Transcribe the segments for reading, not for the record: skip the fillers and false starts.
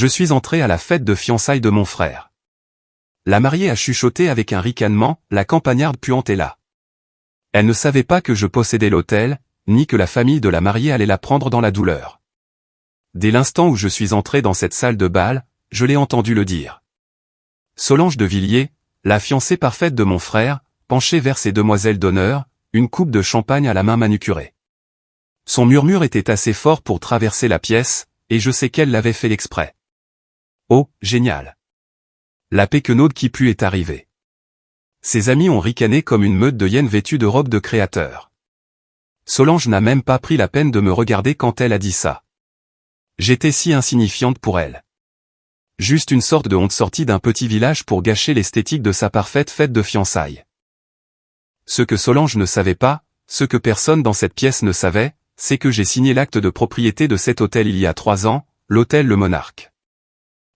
Je suis entré à la fête de fiançailles de mon frère. La mariée a chuchoté avec un ricanement, la campagnarde puante est là. Elle ne savait pas que je possédais l'hôtel, ni que la famille de la mariée allait la prendre dans la douleur. Dès l'instant où je suis entré dans cette salle de bal, je l'ai entendu le dire. Solange de Villiers, la fiancée parfaite de mon frère, penchée vers ses demoiselles d'honneur, une coupe de champagne à la main manucurée. Son murmure était assez fort pour traverser la pièce, et je sais qu'elle l'avait fait exprès. Oh, génial! La péquenaude qui pue est arrivée. Ses amis ont ricané comme une meute de hyènes vêtues de robes de créateur. Solange n'a même pas pris la peine de me regarder quand elle a dit ça. J'étais si insignifiante pour elle. Juste une sorte de honte sortie d'un petit village pour gâcher l'esthétique de sa parfaite fête de fiançailles. Ce que Solange ne savait pas, ce que personne dans cette pièce ne savait, c'est que j'ai signé l'acte de propriété de cet hôtel il y a 3 ans, l'hôtel Le Monarque.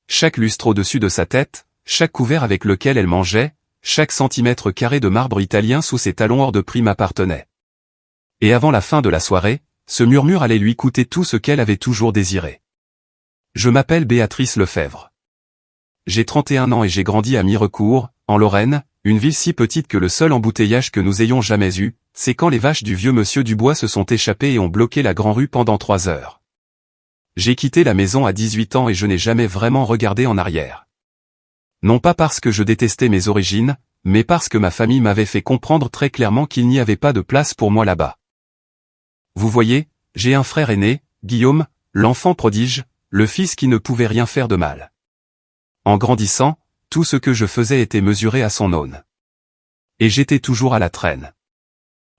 Chaque lustre au-dessus de sa tête, chaque couvert avec lequel elle mangeait, chaque centimètre carré de marbre italien sous ses talons hors de prix m'appartenait. Et avant la fin de la soirée, ce murmure allait lui coûter tout ce qu'elle avait toujours désiré. Je m'appelle Béatrice Lefebvre. J'ai 31 ans et j'ai grandi à Mirecourt, en Lorraine, une ville si petite que le seul embouteillage que nous ayons jamais eu, c'est quand les vaches du vieux monsieur Dubois se sont échappées et ont bloqué la Grand Rue pendant 3 heures. J'ai quitté la maison à 18 ans et je n'ai jamais vraiment regardé en arrière. Non pas parce que je détestais mes origines, mais parce que ma famille m'avait fait comprendre très clairement qu'il n'y avait pas de place pour moi là-bas. Vous voyez, j'ai un frère aîné, Guillaume, l'enfant prodige, le fils qui ne pouvait rien faire de mal. En grandissant, tout ce que je faisais était mesuré à son aune. Et j'étais toujours à la traîne.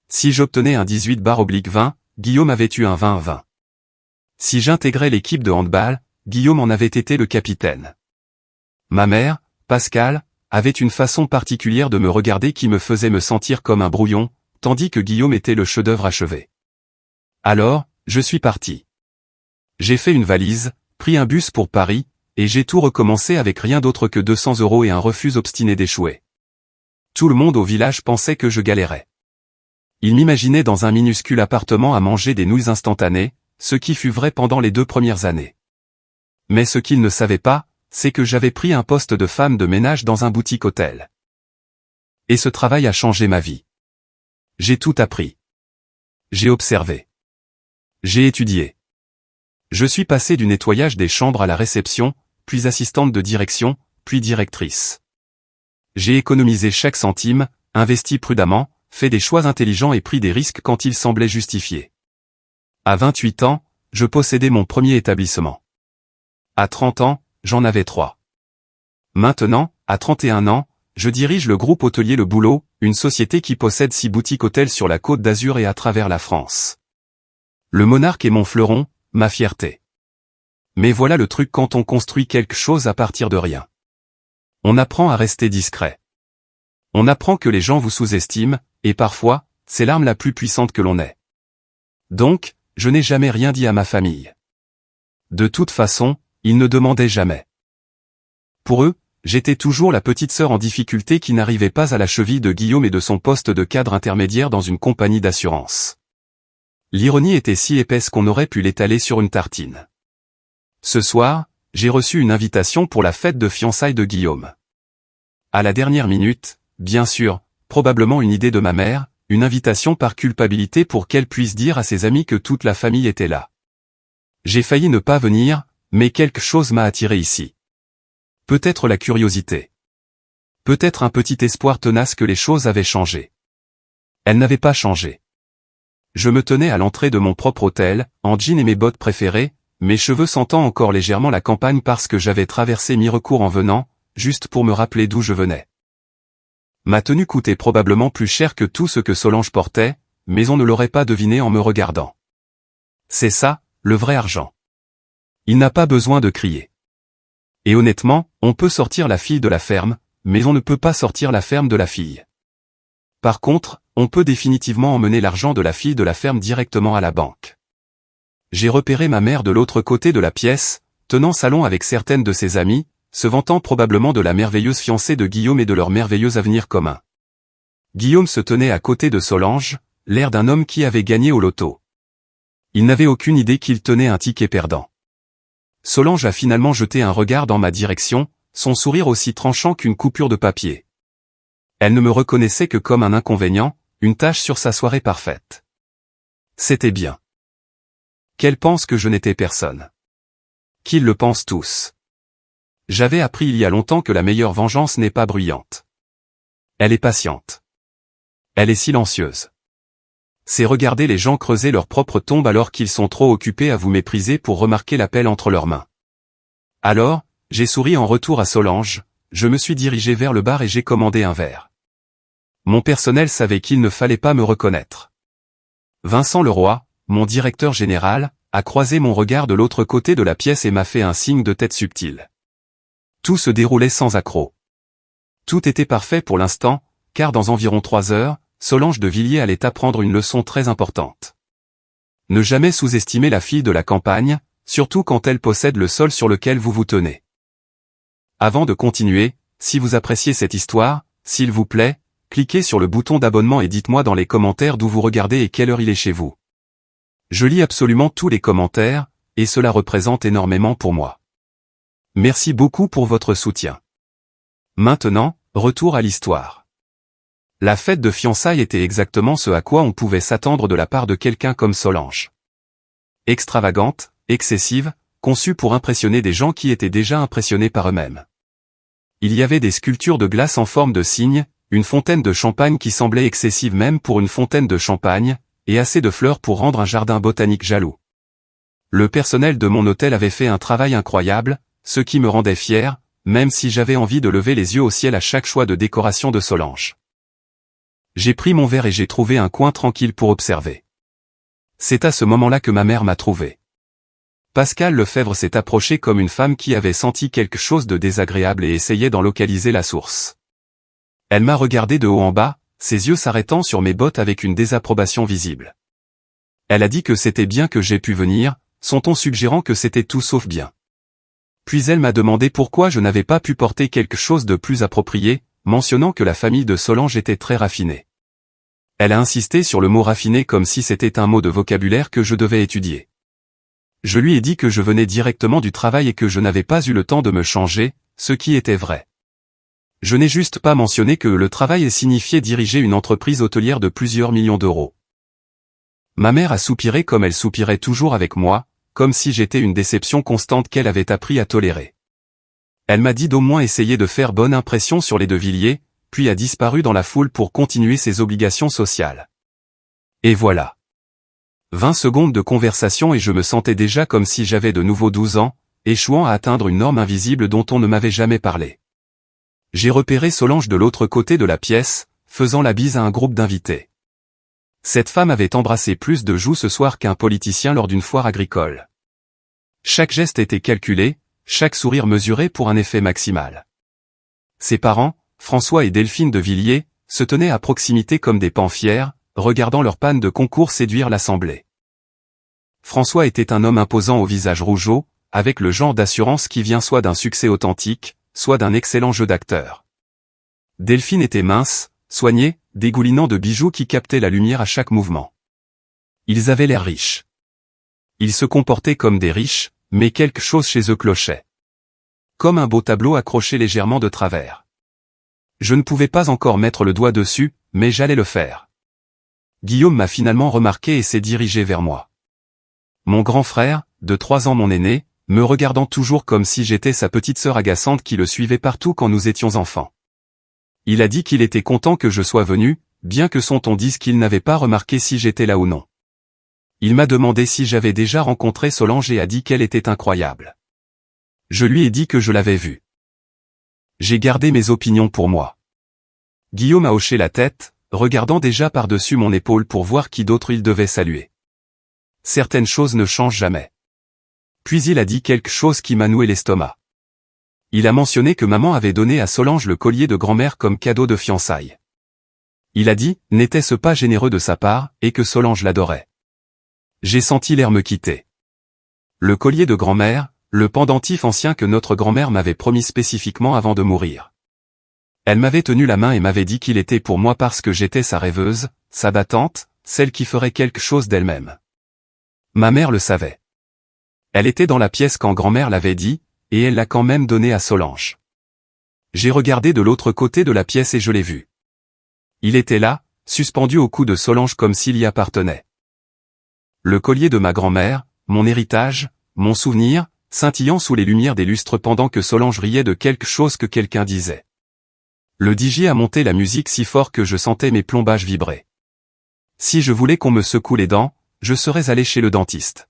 Si j'obtenais un 18/20, Guillaume avait eu un 20/20. Si j'intégrais l'équipe de handball, Guillaume en avait été le capitaine. Ma mère, Pascale, avait une façon particulière de me regarder qui me faisait me sentir comme un brouillon, tandis que Guillaume était le chef-d'œuvre achevé. Alors, je suis parti. J'ai fait une valise, pris un bus pour Paris, et j'ai tout recommencé avec rien d'autre que 200 € et un refus obstiné d'échouer. Tout le monde au village pensait que je galérais. Il m'imaginait dans un minuscule appartement à manger des nouilles instantanées, ce qui fut vrai pendant les 2 premières années. Mais ce qu'il ne savait pas, c'est que j'avais pris un poste de femme de ménage dans un boutique-hôtel. Et ce travail a changé ma vie. J'ai tout appris. J'ai observé. J'ai étudié. Je suis passé du nettoyage des chambres à la réception, puis assistante de direction, puis directrice. J'ai économisé chaque centime, investi prudemment, fait des choix intelligents et pris des risques quand ils semblaient justifiés. À 28 ans, je possédais mon premier établissement. À 30 ans, j'en avais 3. Maintenant, à 31 ans, je dirige le groupe hôtelier Le Boulot, une société qui possède 6 boutiques hôtels sur la Côte d'Azur et à travers la France. Le Monarque est mon fleuron, ma fierté. Mais voilà le truc quand on construit quelque chose à partir de rien. On apprend à rester discret. On apprend que les gens vous sous-estiment, et parfois, c'est l'arme la plus puissante que l'on ait. Donc, je n'ai jamais rien dit à ma famille. De toute façon, ils ne demandaient jamais. Pour eux, j'étais toujours la petite sœur en difficulté qui n'arrivait pas à la cheville de Guillaume et de son poste de cadre intermédiaire dans une compagnie d'assurance. L'ironie était si épaisse qu'on aurait pu l'étaler sur une tartine. Ce soir, j'ai reçu une invitation pour la fête de fiançailles de Guillaume. À la dernière minute, bien sûr, probablement une idée de ma mère, une invitation par culpabilité pour qu'elle puisse dire à ses amis que toute la famille était là. J'ai failli ne pas venir, mais quelque chose m'a attiré ici. Peut-être la curiosité. Peut-être un petit espoir tenace que les choses avaient changé. Elles n'avaient pas changé. Je me tenais à l'entrée de mon propre hôtel, en jean et mes bottes préférées, mes cheveux sentant encore légèrement la campagne parce que j'avais traversé Mirecourt en venant, juste pour me rappeler d'où je venais. Ma tenue coûtait probablement plus cher que tout ce que Solange portait, mais on ne l'aurait pas deviné en me regardant. C'est ça, le vrai argent. Il n'a pas besoin de crier. Et honnêtement, on peut sortir la fille de la ferme, mais on ne peut pas sortir la ferme de la fille. Par contre, on peut définitivement emmener l'argent de la fille de la ferme directement à la banque. J'ai repéré ma mère de l'autre côté de la pièce, tenant salon avec certaines de ses amies, se vantant probablement de la merveilleuse fiancée de Guillaume et de leur merveilleux avenir commun. Guillaume se tenait à côté de Solange, l'air d'un homme qui avait gagné au loto. Il n'avait aucune idée qu'il tenait un ticket perdant. Solange a finalement jeté un regard dans ma direction, son sourire aussi tranchant qu'une coupure de papier. Elle ne me reconnaissait que comme un inconvénient, une tache sur sa soirée parfaite. C'était bien. Qu'elle pense que je n'étais personne. Qu'ils le pensent tous. J'avais appris il y a longtemps que la meilleure vengeance n'est pas bruyante. Elle est patiente. Elle est silencieuse. C'est regarder les gens creuser leur propre tombe alors qu'ils sont trop occupés à vous mépriser pour remarquer l'appel entre leurs mains. Alors, j'ai souri en retour à Solange, je me suis dirigé vers le bar et j'ai commandé un verre. Mon personnel savait qu'il ne fallait pas me reconnaître. Vincent Leroy, mon directeur général, a croisé mon regard de l'autre côté de la pièce et m'a fait un signe de tête subtil. Tout se déroulait sans accroc. Tout était parfait pour l'instant, car dans environ 3 heures, Solange de Villiers allait apprendre une leçon très importante. Ne jamais sous-estimer la fille de la campagne, surtout quand elle possède le sol sur lequel vous vous tenez. Avant de continuer, si vous appréciez cette histoire, s'il vous plaît, cliquez sur le bouton d'abonnement et dites-moi dans les commentaires d'où vous regardez et quelle heure il est chez vous. Je lis absolument tous les commentaires, et cela représente énormément pour moi. Merci beaucoup pour votre soutien. Maintenant, retour à l'histoire. La fête de fiançailles était exactement ce à quoi on pouvait s'attendre de la part de quelqu'un comme Solange. Extravagante, excessive, conçue pour impressionner des gens qui étaient déjà impressionnés par eux-mêmes. Il y avait des sculptures de glace en forme de cygne, une fontaine de champagne qui semblait excessive même pour une fontaine de champagne, et assez de fleurs pour rendre un jardin botanique jaloux. Le personnel de mon hôtel avait fait un travail incroyable, ce qui me rendait fier, même si j'avais envie de lever les yeux au ciel à chaque choix de décoration de Solange. J'ai pris mon verre et j'ai trouvé un coin tranquille pour observer. C'est à ce moment-là que ma mère m'a trouvé. Pascal Lefebvre s'est approché comme une femme qui avait senti quelque chose de désagréable et essayait d'en localiser la source. Elle m'a regardé de haut en bas, ses yeux s'arrêtant sur mes bottes avec une désapprobation visible. Elle a dit que c'était bien que j'ai pu venir, son ton suggérant que c'était tout sauf bien. Puis elle m'a demandé pourquoi je n'avais pas pu porter quelque chose de plus approprié, mentionnant que la famille de Solange était très raffinée. Elle a insisté sur le mot raffiné comme si c'était un mot de vocabulaire que je devais étudier. Je lui ai dit que je venais directement du travail et que je n'avais pas eu le temps de me changer, ce qui était vrai. Je n'ai juste pas mentionné que le travail signifiait diriger une entreprise hôtelière de plusieurs millions d'euros. Ma mère a soupiré comme elle soupirait toujours avec moi, comme si j'étais une déception constante qu'elle avait appris à tolérer. Elle m'a dit d'au moins essayer de faire bonne impression sur les de Villiers, puis a disparu dans la foule pour continuer ses obligations sociales. Et voilà. 20 secondes de conversation et je me sentais déjà comme si j'avais de nouveau 12 ans, échouant à atteindre une norme invisible dont on ne m'avait jamais parlé. J'ai repéré Solange de l'autre côté de la pièce, faisant la bise à un groupe d'invités. Cette femme avait embrassé plus de joues ce soir qu'un politicien lors d'une foire agricole. Chaque geste était calculé, chaque sourire mesuré pour un effet maximal. Ses parents, François et Delphine de Villiers, se tenaient à proximité comme des paons fiers, regardant leur panne de concours séduire l'assemblée. François était un homme imposant au visage rougeau, avec le genre d'assurance qui vient soit d'un succès authentique, soit d'un excellent jeu d'acteur. Delphine était mince, soignée, dégoulinant de bijoux qui captaient la lumière à chaque mouvement. Ils avaient l'air riches. Ils se comportaient comme des riches, mais quelque chose chez eux clochait. Comme un beau tableau accroché légèrement de travers. Je ne pouvais pas encore mettre le doigt dessus, mais j'allais le faire. Guillaume m'a finalement remarqué et s'est dirigé vers moi. Mon grand frère, de 3 ans mon aîné, me regardant toujours comme si j'étais sa petite sœur agaçante qui le suivait partout quand nous étions enfants. Il a dit qu'il était content que je sois venu, bien que son ton dise qu'il n'avait pas remarqué si j'étais là ou non. Il m'a demandé si j'avais déjà rencontré Solange et a dit qu'elle était incroyable. Je lui ai dit que je l'avais vue. J'ai gardé mes opinions pour moi. Guillaume a hoché la tête, regardant déjà par-dessus mon épaule pour voir qui d'autre il devait saluer. Certaines choses ne changent jamais. Puis il a dit quelque chose qui m'a noué l'estomac. Il a mentionné que maman avait donné à Solange le collier de grand-mère comme cadeau de fiançailles. Il a dit, n'était-ce pas généreux de sa part, et que Solange l'adorait. J'ai senti l'air me quitter. Le collier de grand-mère, le pendentif ancien que notre grand-mère m'avait promis spécifiquement avant de mourir. Elle m'avait tenu la main et m'avait dit qu'il était pour moi parce que j'étais sa rêveuse, sa battante, celle qui ferait quelque chose d'elle-même. Ma mère le savait. Elle était dans la pièce quand grand-mère l'avait dit, et elle l'a quand même donné à Solange. J'ai regardé de l'autre côté de la pièce et je l'ai vu. Il était là, suspendu au cou de Solange comme s'il y appartenait. Le collier de ma grand-mère, mon héritage, mon souvenir, scintillant sous les lumières des lustres pendant que Solange riait de quelque chose que quelqu'un disait. Le DJ a monté la musique si fort que je sentais mes plombages vibrer. Si je voulais qu'on me secoue les dents, je serais allé chez le dentiste.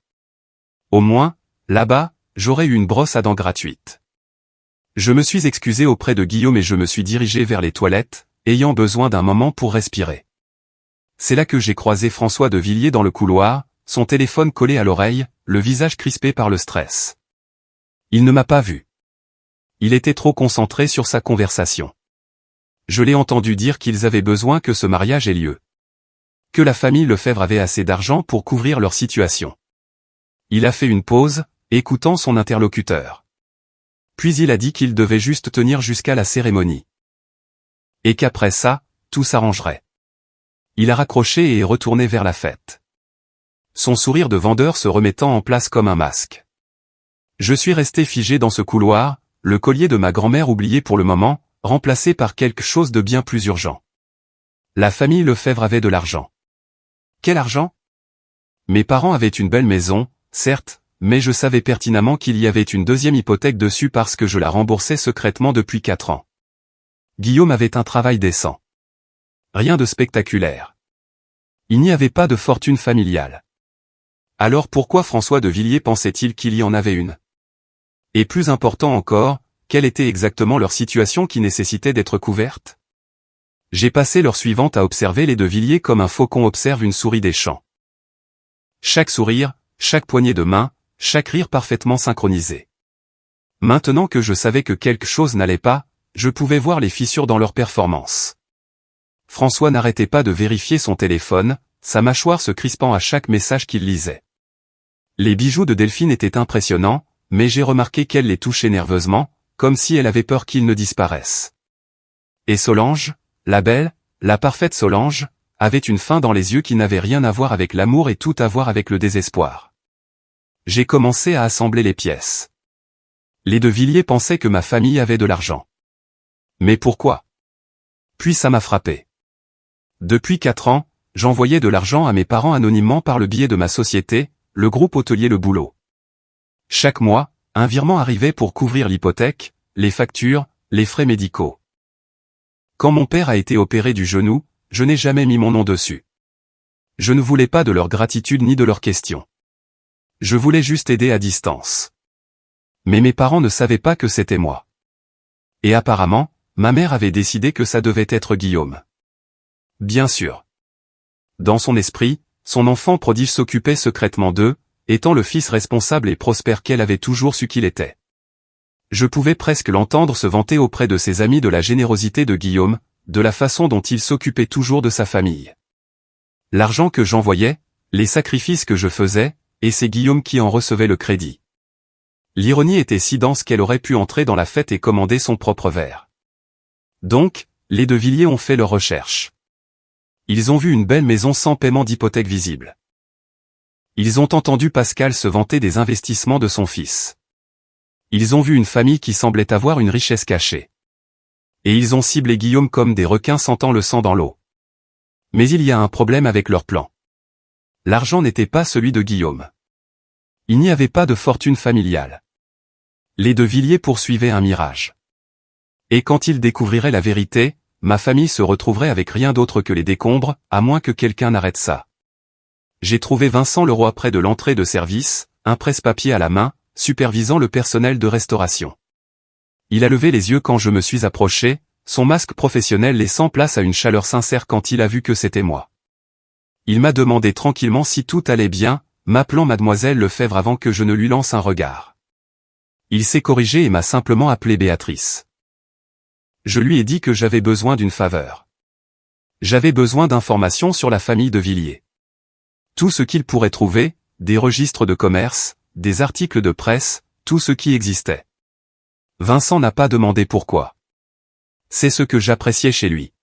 Au moins, là-bas, j'aurais eu une brosse à dents gratuite. Je me suis excusé auprès de Guillaume et je me suis dirigé vers les toilettes, ayant besoin d'un moment pour respirer. C'est là que j'ai croisé François de Villiers dans le couloir, son téléphone collé à l'oreille, le visage crispé par le stress. Il ne m'a pas vu. Il était trop concentré sur sa conversation. Je l'ai entendu dire qu'ils avaient besoin que ce mariage ait lieu. Que la famille Lefebvre avait assez d'argent pour couvrir leur situation. Il a fait une pause, écoutant son interlocuteur. Puis il a dit qu'il devait juste tenir jusqu'à la cérémonie. Et qu'après ça, tout s'arrangerait. Il a raccroché et est retourné vers la fête. Son sourire de vendeur se remettant en place comme un masque. Je suis resté figé dans ce couloir, le collier de ma grand-mère oublié pour le moment, remplacé par quelque chose de bien plus urgent. La famille Lefebvre avait de l'argent. Quel argent? Mes parents avaient une belle maison, certes, mais je savais pertinemment qu'il y avait une deuxième hypothèque dessus parce que je la remboursais secrètement depuis 4 ans. Guillaume avait un travail décent. Rien de spectaculaire. Il n'y avait pas de fortune familiale. Alors pourquoi François de Villiers pensait-il qu'il y en avait une? Et plus important encore, quelle était exactement leur situation qui nécessitait d'être couverte? J'ai passé l'heure suivante à observer les de Villiers comme un faucon observe une souris des champs. Chaque sourire, chaque poignée de main, chaque rire parfaitement synchronisé. Maintenant que je savais que quelque chose n'allait pas, je pouvais voir les fissures dans leur performance. François n'arrêtait pas de vérifier son téléphone, sa mâchoire se crispant à chaque message qu'il lisait. Les bijoux de Delphine étaient impressionnants, mais j'ai remarqué qu'elle les touchait nerveusement, comme si elle avait peur qu'ils ne disparaissent. Et Solange, la belle, la parfaite Solange, avait une faim dans les yeux qui n'avait rien à voir avec l'amour et tout à voir avec le désespoir. J'ai commencé à assembler les pièces. Les de Villiers pensaient que ma famille avait de l'argent. Mais pourquoi? Puis ça m'a frappé. Depuis 4 ans, j'envoyais de l'argent à mes parents anonymement par le biais de ma société, le groupe hôtelier Le Boulot. Chaque mois, un virement arrivait pour couvrir l'hypothèque, les factures, les frais médicaux. Quand mon père a été opéré du genou, je n'ai jamais mis mon nom dessus. Je ne voulais pas de leur gratitude ni de leurs questions. Je voulais juste aider à distance. Mais mes parents ne savaient pas que c'était moi. Et apparemment, ma mère avait décidé que ça devait être Guillaume. Bien sûr. Dans son esprit, son enfant prodige s'occupait secrètement d'eux, étant le fils responsable et prospère qu'elle avait toujours su qu'il était. Je pouvais presque l'entendre se vanter auprès de ses amis de la générosité de Guillaume, de la façon dont il s'occupait toujours de sa famille. L'argent que j'envoyais, les sacrifices que je faisais, et c'est Guillaume qui en recevait le crédit. L'ironie était si dense qu'elle aurait pu entrer dans la fête et commander son propre verre. Donc, les de Villiers ont fait leurs recherches. Ils ont vu une belle maison sans paiement d'hypothèque visible. Ils ont entendu Pascal se vanter des investissements de son fils. Ils ont vu une famille qui semblait avoir une richesse cachée. Et ils ont ciblé Guillaume comme des requins sentant le sang dans l'eau. Mais il y a un problème avec leur plan. L'argent n'était pas celui de Guillaume. Il n'y avait pas de fortune familiale. Les de Villiers poursuivaient un mirage. Et quand ils découvriraient la vérité, ma famille se retrouverait avec rien d'autre que les décombres, à moins que quelqu'un n'arrête ça. J'ai trouvé Vincent Leroy près de l'entrée de service, un presse-papier à la main, supervisant le personnel de restauration. Il a levé les yeux quand je me suis approché, son masque professionnel laissant place à une chaleur sincère quand il a vu que c'était moi. Il m'a demandé tranquillement si tout allait bien, m'appelant mademoiselle Lefebvre avant que je ne lui lance un regard. Il s'est corrigé et m'a simplement appelé Béatrice. Je lui ai dit que j'avais besoin d'une faveur. J'avais besoin d'informations sur la famille de Villiers. Tout ce qu'il pourrait trouver, des registres de commerce, des articles de presse, tout ce qui existait. Vincent n'a pas demandé pourquoi. C'est ce que j'appréciais chez lui.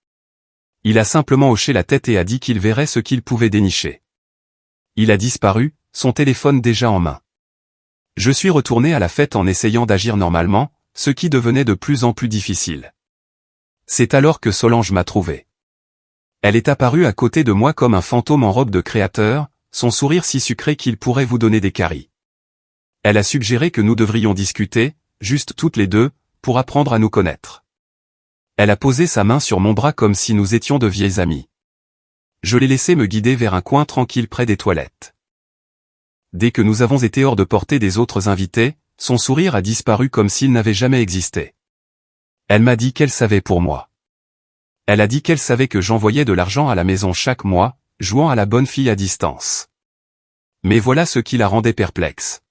Il a simplement hoché la tête et a dit qu'il verrait ce qu'il pouvait dénicher. Il a disparu, son téléphone déjà en main. Je suis retourné à la fête en essayant d'agir normalement, ce qui devenait de plus en plus difficile. C'est alors que Solange m'a trouvé. Elle est apparue à côté de moi comme un fantôme en robe de créateur, son sourire si sucré qu'il pourrait vous donner des caries. Elle a suggéré que nous devrions discuter, juste toutes les deux, pour apprendre à nous connaître. Elle a posé sa main sur mon bras comme si nous étions de vieilles amies. Je l'ai laissé me guider vers un coin tranquille près des toilettes. Dès que nous avons été hors de portée des autres invités, son sourire a disparu comme s'il n'avait jamais existé. Elle m'a dit qu'elle savait pour moi. Elle a dit qu'elle savait que j'envoyais de l'argent à la maison chaque mois, jouant à la bonne fille à distance. Mais voilà ce qui la rendait perplexe.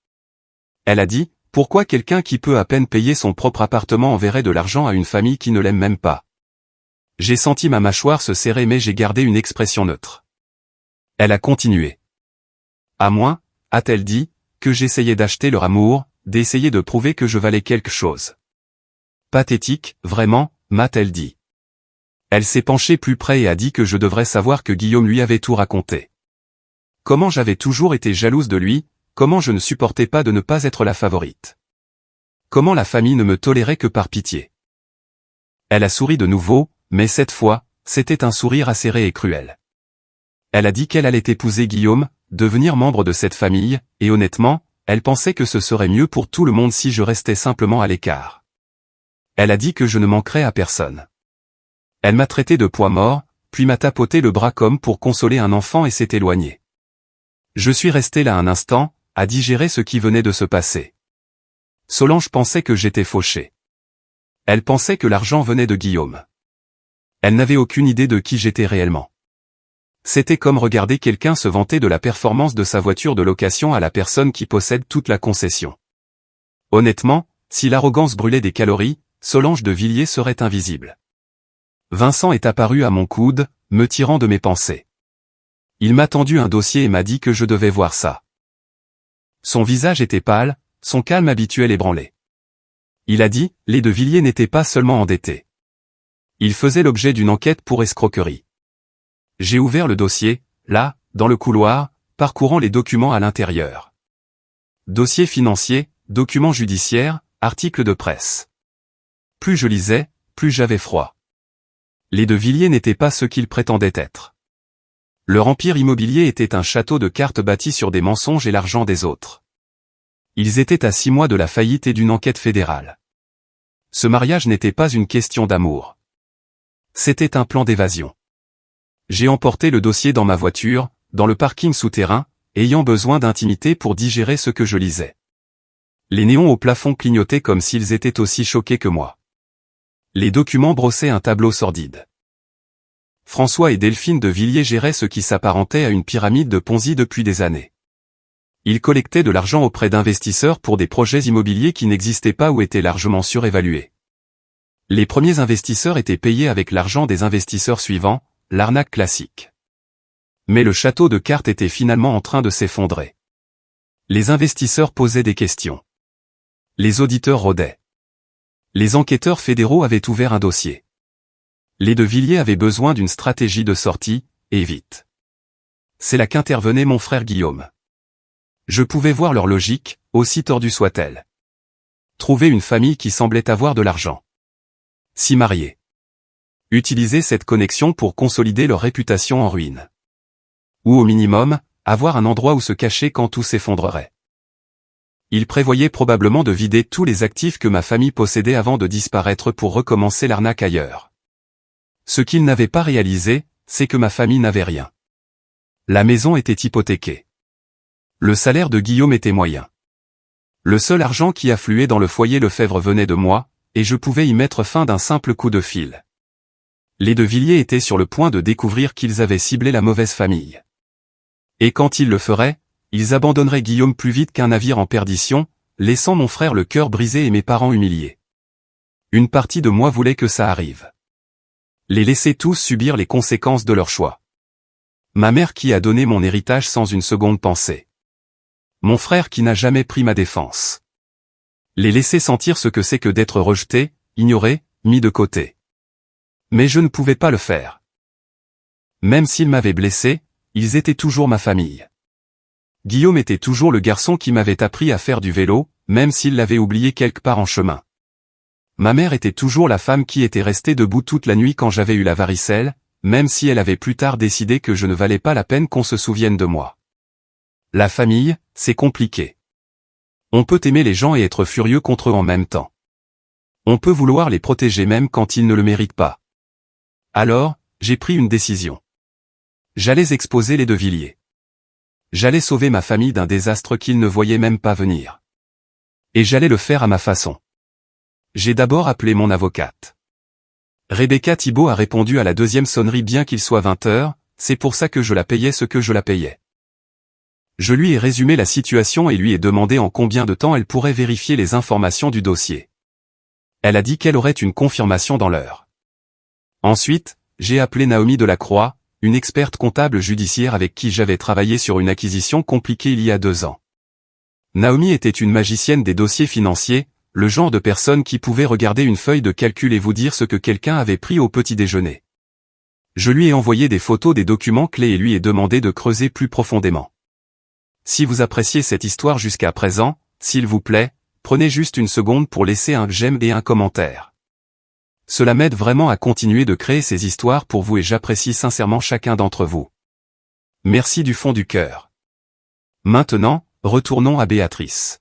Elle a dit, pourquoi quelqu'un qui peut à peine payer son propre appartement enverrait de l'argent à une famille qui ne l'aime même pas? J'ai senti ma mâchoire se serrer mais j'ai gardé une expression neutre. Elle a continué. À moins, a-t-elle dit, que j'essayais d'acheter leur amour, d'essayer de prouver que je valais quelque chose. Pathétique, vraiment, m'a-t-elle dit. Elle s'est penchée plus près et a dit que je devrais savoir que Guillaume lui avait tout raconté. Comment j'avais toujours été jalouse de lui, comment je ne supportais pas de ne pas être la favorite. Comment la famille ne me tolérait que par pitié. Elle a souri de nouveau, mais cette fois, c'était un sourire acéré et cruel. Elle a dit qu'elle allait épouser Guillaume, devenir membre de cette famille, et honnêtement, elle pensait que ce serait mieux pour tout le monde si je restais simplement à l'écart. Elle a dit que je ne manquerais à personne. Elle m'a traité de poids mort, puis m'a tapoté le bras comme pour consoler un enfant et s'est éloignée. Je suis resté là un instant, à digérer ce qui venait de se passer. Solange pensait que j'étais fauché. Elle pensait que l'argent venait de Guillaume. Elle n'avait aucune idée de qui j'étais réellement. C'était comme regarder quelqu'un se vanter de la performance de sa voiture de location à la personne qui possède toute la concession. Honnêtement, si l'arrogance brûlait des calories, Solange de Villiers serait invisible. Vincent est apparu à mon coude, me tirant de mes pensées. Il m'a tendu un dossier et m'a dit que je devais voir ça. Son visage était pâle, son calme habituel ébranlé. Il a dit, les de Villiers n'étaient pas seulement endettés. Ils faisaient l'objet d'une enquête pour escroquerie. J'ai ouvert le dossier, là, dans le couloir, parcourant les documents à l'intérieur. Dossier financier, documents judiciaires, articles de presse. Plus je lisais, plus j'avais froid. Les de Villiers n'étaient pas ce qu'ils prétendaient être. Leur empire immobilier était un château de cartes bâti sur des mensonges et l'argent des autres. Ils étaient à 6 mois de la faillite et d'une enquête fédérale. Ce mariage n'était pas une question d'amour. C'était un plan d'évasion. J'ai emporté le dossier dans ma voiture, dans le parking souterrain, ayant besoin d'intimité pour digérer ce que je lisais. Les néons au plafond clignotaient comme s'ils étaient aussi choqués que moi. Les documents brossaient un tableau sordide. François et Delphine de Villiers géraient ce qui s'apparentait à une pyramide de Ponzi depuis des années. Ils collectaient de l'argent auprès d'investisseurs pour des projets immobiliers qui n'existaient pas ou étaient largement surévalués. Les premiers investisseurs étaient payés avec l'argent des investisseurs suivants, l'arnaque classique. Mais le château de cartes était finalement en train de s'effondrer. Les investisseurs posaient des questions. Les auditeurs rôdaient. Les enquêteurs fédéraux avaient ouvert un dossier. Les de Villiers avaient besoin d'une stratégie de sortie, et vite. C'est là qu'intervenait mon frère Guillaume. Je pouvais voir leur logique, aussi tordue soit-elle. Trouver une famille qui semblait avoir de l'argent. S'y marier. Utiliser cette connexion pour consolider leur réputation en ruine. Ou au minimum, avoir un endroit où se cacher quand tout s'effondrerait. Ils prévoyaient probablement de vider tous les actifs que ma famille possédait avant de disparaître pour recommencer l'arnaque ailleurs. Ce qu'ils n'avaient pas réalisé, c'est que ma famille n'avait rien. La maison était hypothéquée. Le salaire de Guillaume était moyen. Le seul argent qui affluait dans le foyer Lefebvre venait de moi, et je pouvais y mettre fin d'un simple coup de fil. Les de Villiers étaient sur le point de découvrir qu'ils avaient ciblé la mauvaise famille. Et quand ils le feraient, ils abandonneraient Guillaume plus vite qu'un navire en perdition, laissant mon frère le cœur brisé et mes parents humiliés. Une partie de moi voulait que ça arrive. Les laisser tous subir les conséquences de leur choix. Ma mère qui a donné mon héritage sans une seconde pensée. Mon frère qui n'a jamais pris ma défense. Les laisser sentir ce que c'est que d'être rejeté, ignoré, mis de côté. Mais je ne pouvais pas le faire. Même s'ils m'avaient blessé, ils étaient toujours ma famille. Guillaume était toujours le garçon qui m'avait appris à faire du vélo, même s'il l'avait oublié quelque part en chemin. Ma mère était toujours la femme qui était restée debout toute la nuit quand j'avais eu la varicelle, même si elle avait plus tard décidé que je ne valais pas la peine qu'on se souvienne de moi. La famille, c'est compliqué. On peut aimer les gens et être furieux contre eux en même temps. On peut vouloir les protéger même quand ils ne le méritent pas. Alors, j'ai pris une décision. J'allais exposer les De Villiers. J'allais sauver ma famille d'un désastre qu'ils ne voyaient même pas venir. Et j'allais le faire à ma façon. J'ai d'abord appelé mon avocate. Rebecca Thibault a répondu à la deuxième sonnerie bien qu'il soit 20h, c'est pour ça que je la payais ce que je la payais. Je lui ai résumé la situation et lui ai demandé en combien de temps elle pourrait vérifier les informations du dossier. Elle a dit qu'elle aurait une confirmation dans l'heure. Ensuite, j'ai appelé Naomi Delacroix, une experte comptable judiciaire avec qui j'avais travaillé sur une acquisition compliquée il y a 2 ans. Naomi était une magicienne des dossiers financiers, le genre de personne qui pouvait regarder une feuille de calcul et vous dire ce que quelqu'un avait pris au petit déjeuner. Je lui ai envoyé des photos des documents clés et lui ai demandé de creuser plus profondément. Si vous appréciez cette histoire jusqu'à présent, s'il vous plaît, prenez juste une seconde pour laisser un j'aime et un commentaire. Cela m'aide vraiment à continuer de créer ces histoires pour vous et j'apprécie sincèrement chacun d'entre vous. Merci du fond du cœur. Maintenant, retournons à Béatrice.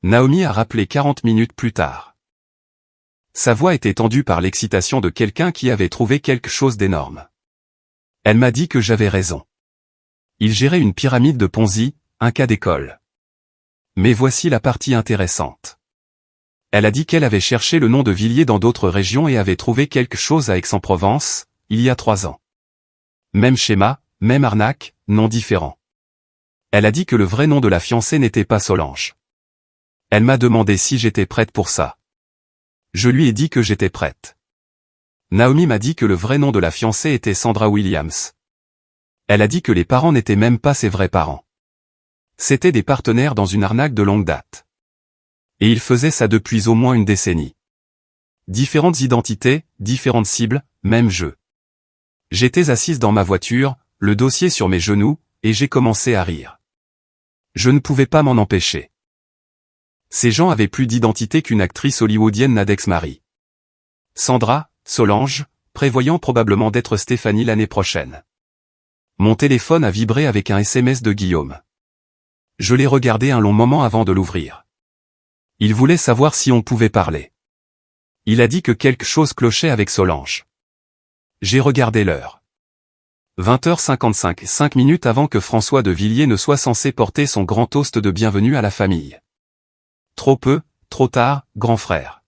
Naomi a rappelé 40 minutes plus tard. Sa voix était tendue par l'excitation de quelqu'un qui avait trouvé quelque chose d'énorme. Elle m'a dit que j'avais raison. Il gérait une pyramide de Ponzi, un cas d'école. Mais voici la partie intéressante. Elle a dit qu'elle avait cherché le nom de Villiers dans d'autres régions et avait trouvé quelque chose à Aix-en-Provence, il y a 3 ans. Même schéma, même arnaque, nom différent. Elle a dit que le vrai nom de la fiancée n'était pas Solange. Elle m'a demandé si j'étais prête pour ça. Je lui ai dit que j'étais prête. Naomi m'a dit que le vrai nom de la fiancée était Sandra Williams. Elle a dit que les parents n'étaient même pas ses vrais parents. C'étaient des partenaires dans une arnaque de longue date. Et ils faisaient ça depuis au moins une décennie. Différentes identités, différentes cibles, même jeu. J'étais assise dans ma voiture, le dossier sur mes genoux, et j'ai commencé à rire. Je ne pouvais pas m'en empêcher. Ces gens avaient plus d'identité qu'une actrice hollywoodienne n'a d'ex-mari. Sandra, Solange, prévoyant probablement d'être Stéphanie l'année prochaine. Mon téléphone a vibré avec un SMS de Guillaume. Je l'ai regardé un long moment avant de l'ouvrir. Il voulait savoir si on pouvait parler. Il a dit que quelque chose clochait avec Solange. J'ai regardé l'heure. 20h55, 5 minutes avant que François de Villiers ne soit censé porter son grand toast de bienvenue à la famille. Trop peu, trop tard, grand frère.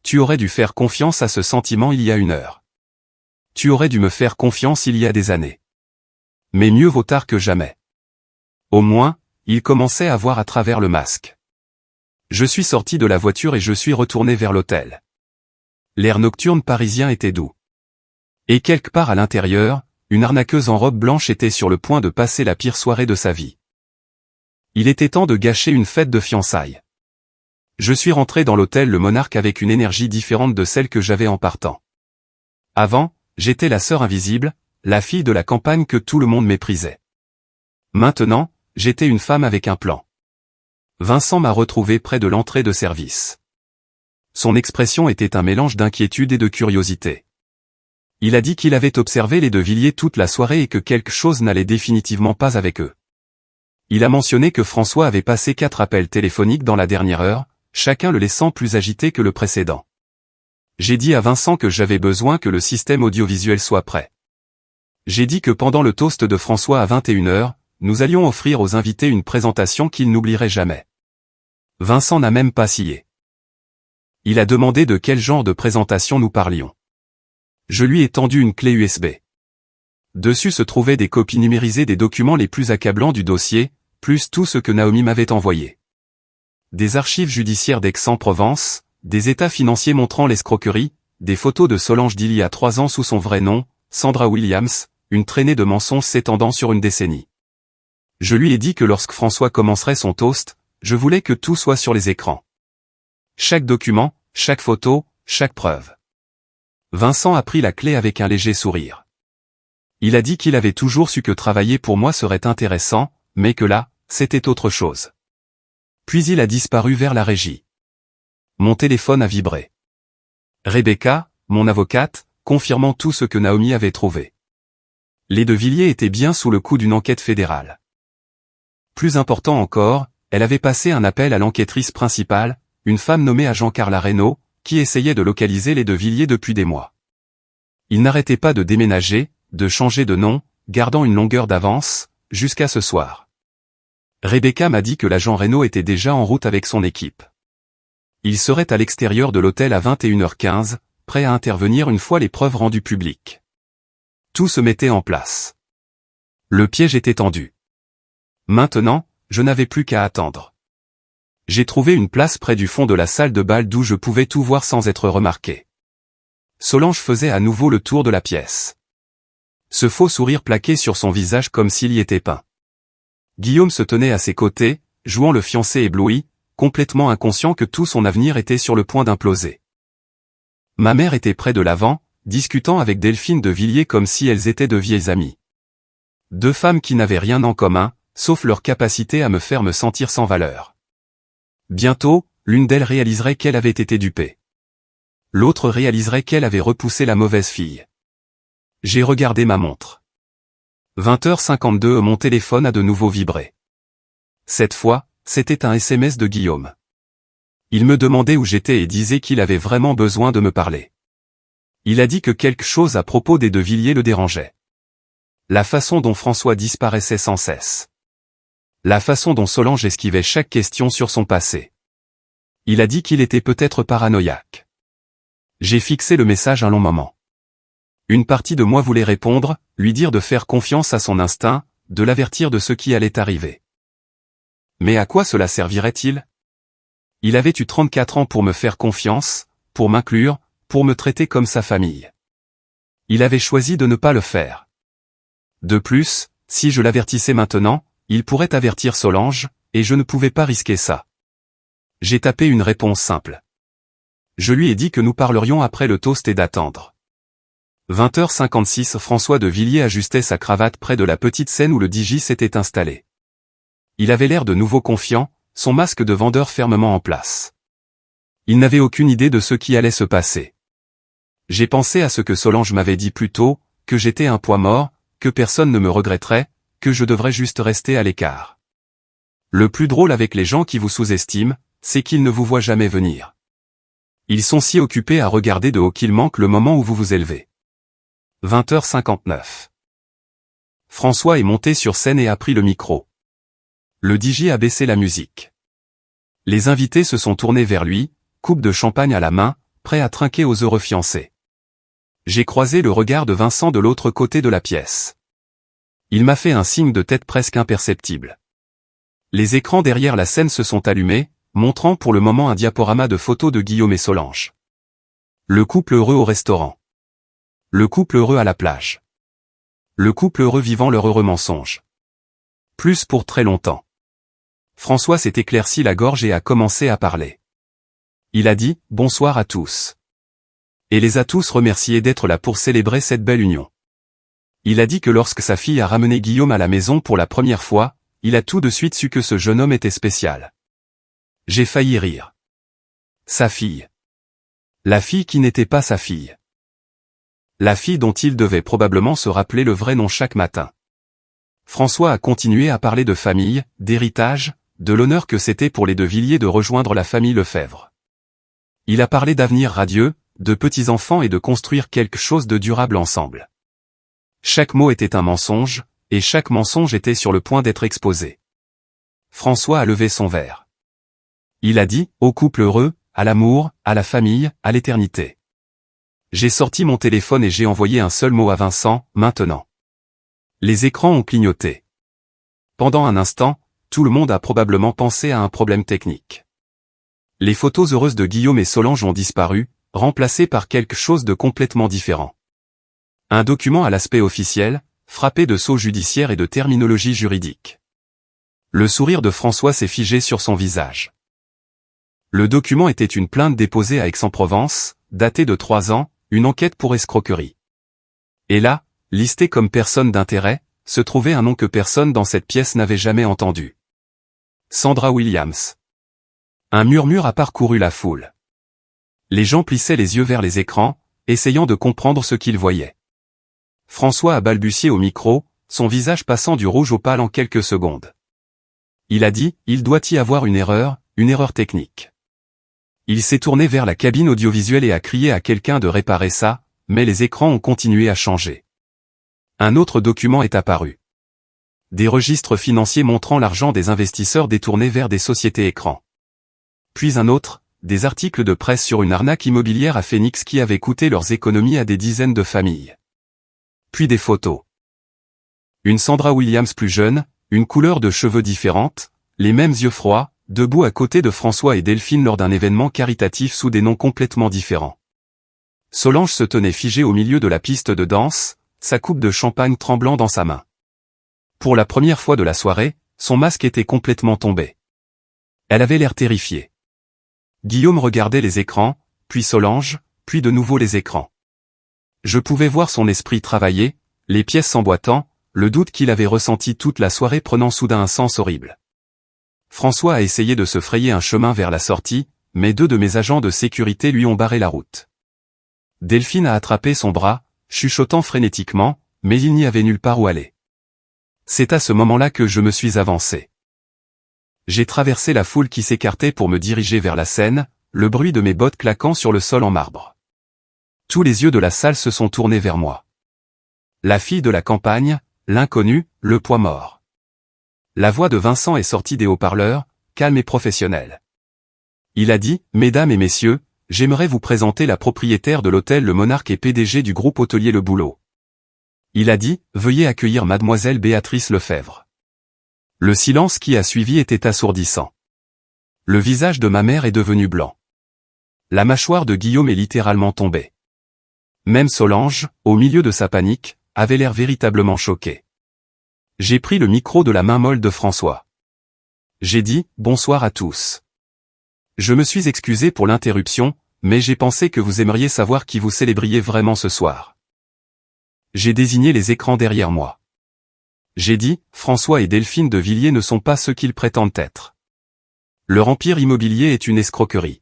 Tu aurais dû faire confiance à ce sentiment il y a 1 heure. Tu aurais dû me faire confiance il y a des années. Mais mieux vaut tard que jamais. Au moins, il commençait à voir à travers le masque. Je suis sorti de la voiture et je suis retourné vers l'hôtel. L'air nocturne parisien était doux. Et quelque part à l'intérieur, une arnaqueuse en robe blanche était sur le point de passer la pire soirée de sa vie. Il était temps de gâcher une fête de fiançailles. Je suis rentré dans l'hôtel Le Monarque avec une énergie différente de celle que j'avais en partant. Avant, j'étais la sœur invisible, la fille de la campagne que tout le monde méprisait. Maintenant, j'étais une femme avec un plan. Vincent m'a retrouvé près de l'entrée de service. Son expression était un mélange d'inquiétude et de curiosité. Il a dit qu'il avait observé les De Villiers toute la soirée et que quelque chose n'allait définitivement pas avec eux. Il a mentionné que François avait passé 4 appels téléphoniques dans la dernière heure, chacun le laissant plus agité que le précédent. J'ai dit à Vincent que j'avais besoin que le système audiovisuel soit prêt. J'ai dit que pendant le toast de François à 21h, nous allions offrir aux invités une présentation qu'ils n'oublieraient jamais. Vincent n'a même pas scié. Il a demandé de quel genre de présentation nous parlions. Je lui ai tendu une clé USB. Dessus se trouvaient des copies numérisées des documents les plus accablants du dossier, plus tout ce que Naomi m'avait envoyé. Des archives judiciaires d'Aix-en-Provence, des états financiers montrant l'escroquerie, des photos de Solange d'il y a 3 ans sous son vrai nom, Sandra Williams, une traînée de mensonges s'étendant sur une décennie. Je lui ai dit que lorsque François commencerait son toast, je voulais que tout soit sur les écrans. Chaque document, chaque photo, chaque preuve. Vincent a pris la clé avec un léger sourire. Il a dit qu'il avait toujours su que travailler pour moi serait intéressant, mais que là, c'était autre chose. Puis il a disparu vers la régie. Mon téléphone a vibré. Rebecca, mon avocate, confirmant tout ce que Naomi avait trouvé. Les de Villiers étaient bien sous le coup d'une enquête fédérale. Plus important encore, elle avait passé un appel à l'enquêtrice principale, une femme nommée agent Carla Reynaud, qui essayait de localiser les de Villiers depuis des mois. Ils n'arrêtaient pas de déménager, de changer de nom, gardant une longueur d'avance, jusqu'à ce soir. Rebecca m'a dit que l'agent Reynaud était déjà en route avec son équipe. Il serait à l'extérieur de l'hôtel à 21h15, prêt à intervenir une fois les preuves rendues publiques. Tout se mettait en place. Le piège était tendu. Maintenant, je n'avais plus qu'à attendre. J'ai trouvé une place près du fond de la salle de bal d'où je pouvais tout voir sans être remarqué. Solange faisait à nouveau le tour de la pièce. Ce faux sourire plaqué sur son visage comme s'il y était peint. Guillaume se tenait à ses côtés, jouant le fiancé ébloui, complètement inconscient que tout son avenir était sur le point d'imploser. Ma mère était près de l'avant, discutant avec Delphine de Villiers comme si elles étaient de vieilles amies. Deux femmes qui n'avaient rien en commun, sauf leur capacité à me faire me sentir sans valeur. Bientôt, l'une d'elles réaliserait qu'elle avait été dupée. L'autre réaliserait qu'elle avait repoussé la mauvaise fille. J'ai regardé ma montre. 20h52, mon téléphone a de nouveau vibré. Cette fois, c'était un SMS de Guillaume. Il me demandait où j'étais et disait qu'il avait vraiment besoin de me parler. Il a dit que quelque chose à propos des de Villiers le dérangeait. La façon dont François disparaissait sans cesse. La façon dont Solange esquivait chaque question sur son passé. Il a dit qu'il était peut-être paranoïaque. J'ai fixé le message un long moment. Une partie de moi voulait répondre, lui dire de faire confiance à son instinct, de l'avertir de ce qui allait arriver. Mais à quoi cela servirait-il? Il avait eu 34 ans pour me faire confiance, pour m'inclure, pour me traiter comme sa famille. Il avait choisi de ne pas le faire. De plus, si je l'avertissais maintenant, il pourrait avertir Solange, et je ne pouvais pas risquer ça. J'ai tapé une réponse simple. Je lui ai dit que nous parlerions après le toast et d'attendre. 20h56, François de Villiers ajustait sa cravate près de la petite scène où le DJ s'était installé. Il avait l'air de nouveau confiant, son masque de vendeur fermement en place. Il n'avait aucune idée de ce qui allait se passer. J'ai pensé à ce que Solange m'avait dit plus tôt, que j'étais un poids mort, que personne ne me regretterait, que je devrais juste rester à l'écart. Le plus drôle avec les gens qui vous sous-estiment, c'est qu'ils ne vous voient jamais venir. Ils sont si occupés à regarder de haut qu'ils manquent le moment où vous vous élevez. 20h59. François est monté sur scène et a pris le micro. Le DJ a baissé la musique. Les invités se sont tournés vers lui, coupe de champagne à la main, prêts à trinquer aux heureux fiancés. J'ai croisé le regard de Vincent de l'autre côté de la pièce. Il m'a fait un signe de tête presque imperceptible. Les écrans derrière la scène se sont allumés, montrant pour le moment un diaporama de photos de Guillaume et Solange. Le couple heureux au restaurant. Le couple heureux à la plage. Le couple heureux vivant leur heureux mensonge. Plus pour très longtemps. François s'est éclairci la gorge et a commencé à parler. Il a dit « Bonsoir à tous ». Et les a tous remerciés d'être là pour célébrer cette belle union. Il a dit que lorsque sa fille a ramené Guillaume à la maison pour la première fois, il a tout de suite su que ce jeune homme était spécial. J'ai failli rire. Sa fille. La fille qui n'était pas sa fille. La fille dont il devait probablement se rappeler le vrai nom chaque matin. François a continué à parler de famille, d'héritage, de l'honneur que c'était pour les de Villiers de rejoindre la famille Lefebvre. Il a parlé d'avenir radieux, de petits-enfants et de construire quelque chose de durable ensemble. Chaque mot était un mensonge, et chaque mensonge était sur le point d'être exposé. François a levé son verre. Il a dit, au couple heureux, à l'amour, à la famille, à l'éternité. J'ai sorti mon téléphone et j'ai envoyé un seul mot à Vincent, maintenant. Les écrans ont clignoté. Pendant un instant, tout le monde a probablement pensé à un problème technique. Les photos heureuses de Guillaume et Solange ont disparu, remplacées par quelque chose de complètement différent. Un document à l'aspect officiel, frappé de sceaux judiciaires et de terminologie juridique. Le sourire de François s'est figé sur son visage. Le document était une plainte déposée à Aix-en-Provence, datée de 3 ans, une enquête pour escroquerie. Et là, listé comme personne d'intérêt, se trouvait un nom que personne dans cette pièce n'avait jamais entendu. Sandra Williams. Un murmure a parcouru la foule. Les gens plissaient les yeux vers les écrans, essayant de comprendre ce qu'ils voyaient. François a balbutié au micro, son visage passant du rouge au pâle en quelques secondes. Il a dit, il doit y avoir une erreur technique. Il s'est tourné vers la cabine audiovisuelle et a crié à quelqu'un de réparer ça, mais les écrans ont continué à changer. Un autre document est apparu. Des registres financiers montrant l'argent des investisseurs détournés vers des sociétés écrans. Puis un autre, des articles de presse sur une arnaque immobilière à Phoenix qui avait coûté leurs économies à des dizaines de familles. Puis des photos. Une Sandra Williams plus jeune, une couleur de cheveux différente, les mêmes yeux froids, debout à côté de François et Delphine lors d'un événement caritatif sous des noms complètement différents. Solange se tenait figée au milieu de la piste de danse, sa coupe de champagne tremblant dans sa main. Pour la première fois de la soirée, son masque était complètement tombé. Elle avait l'air terrifiée. Guillaume regardait les écrans, puis Solange, puis de nouveau les écrans. Je pouvais voir son esprit travailler, les pièces s'emboîtant, le doute qu'il avait ressenti toute la soirée prenant soudain un sens horrible. François a essayé de se frayer un chemin vers la sortie, mais 2 de mes agents de sécurité lui ont barré la route. Delphine a attrapé son bras, chuchotant frénétiquement, mais il n'y avait nulle part où aller. C'est à ce moment-là que je me suis avancé. J'ai traversé la foule qui s'écartait pour me diriger vers la scène, le bruit de mes bottes claquant sur le sol en marbre. Tous les yeux de la salle se sont tournés vers moi. La fille de la campagne, l'inconnu, le poids mort. La voix de Vincent est sortie des haut-parleurs, calme et professionnelle. Il a dit, « Mesdames et messieurs, j'aimerais vous présenter la propriétaire de l'hôtel Le Monarque et PDG du groupe hôtelier Le Boulot. » Il a dit, « Veuillez accueillir mademoiselle Béatrice Lefebvre. » Le silence qui a suivi était assourdissant. Le visage de ma mère est devenu blanc. La mâchoire de Guillaume est littéralement tombée. Même Solange, au milieu de sa panique, avait l'air véritablement choquée. J'ai pris le micro de la main molle de François. J'ai dit, « Bonsoir à tous. Je me suis excusé pour l'interruption, mais j'ai pensé que vous aimeriez savoir qui vous célébriez vraiment ce soir. » J'ai désigné les écrans derrière moi. J'ai dit, « François et Delphine de Villiers ne sont pas ceux qu'ils prétendent être. Leur empire immobilier est une escroquerie.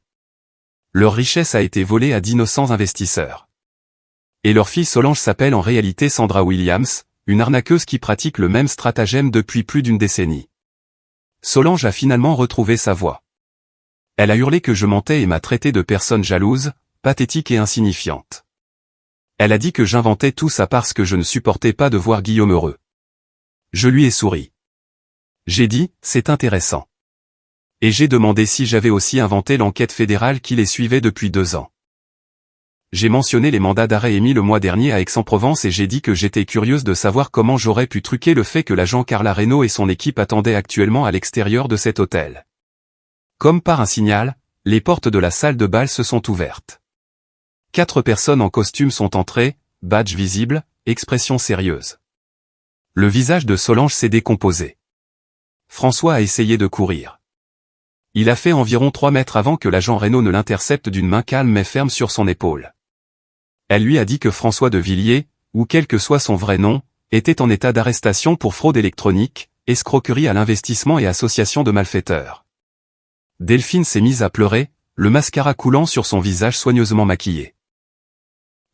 Leur richesse a été volée à d'innocents investisseurs. Et leur fille Solange s'appelle en réalité Sandra Williams, une arnaqueuse qui pratique le même stratagème depuis plus d'1 décennie. » Solange a finalement retrouvé sa voix. Elle a hurlé que je mentais et m'a traité de personne jalouse, pathétique et insignifiante. Elle a dit que j'inventais tout ça parce que je ne supportais pas de voir Guillaume heureux. Je lui ai souri. J'ai dit, c'est intéressant. Et j'ai demandé si j'avais aussi inventé l'enquête fédérale qui les suivait depuis 2 ans. J'ai mentionné les mandats d'arrêt émis le mois dernier à Aix-en-Provence et j'ai dit que j'étais curieuse de savoir comment j'aurais pu truquer le fait que l'agent Carla Reynaud et son équipe attendaient actuellement à l'extérieur de cet hôtel. Comme par un signal, les portes de la salle de bal se sont ouvertes. 4 personnes en costume sont entrées, badge visible, expression sérieuse. Le visage de Solange s'est décomposé. François a essayé de courir. Il a fait environ 3 mètres avant que l'agent Reynaud ne l'intercepte d'une main calme mais ferme sur son épaule. Elle lui a dit que François de Villiers, ou quel que soit son vrai nom, était en état d'arrestation pour fraude électronique, escroquerie à l'investissement et association de malfaiteurs. Delphine s'est mise à pleurer, le mascara coulant sur son visage soigneusement maquillé.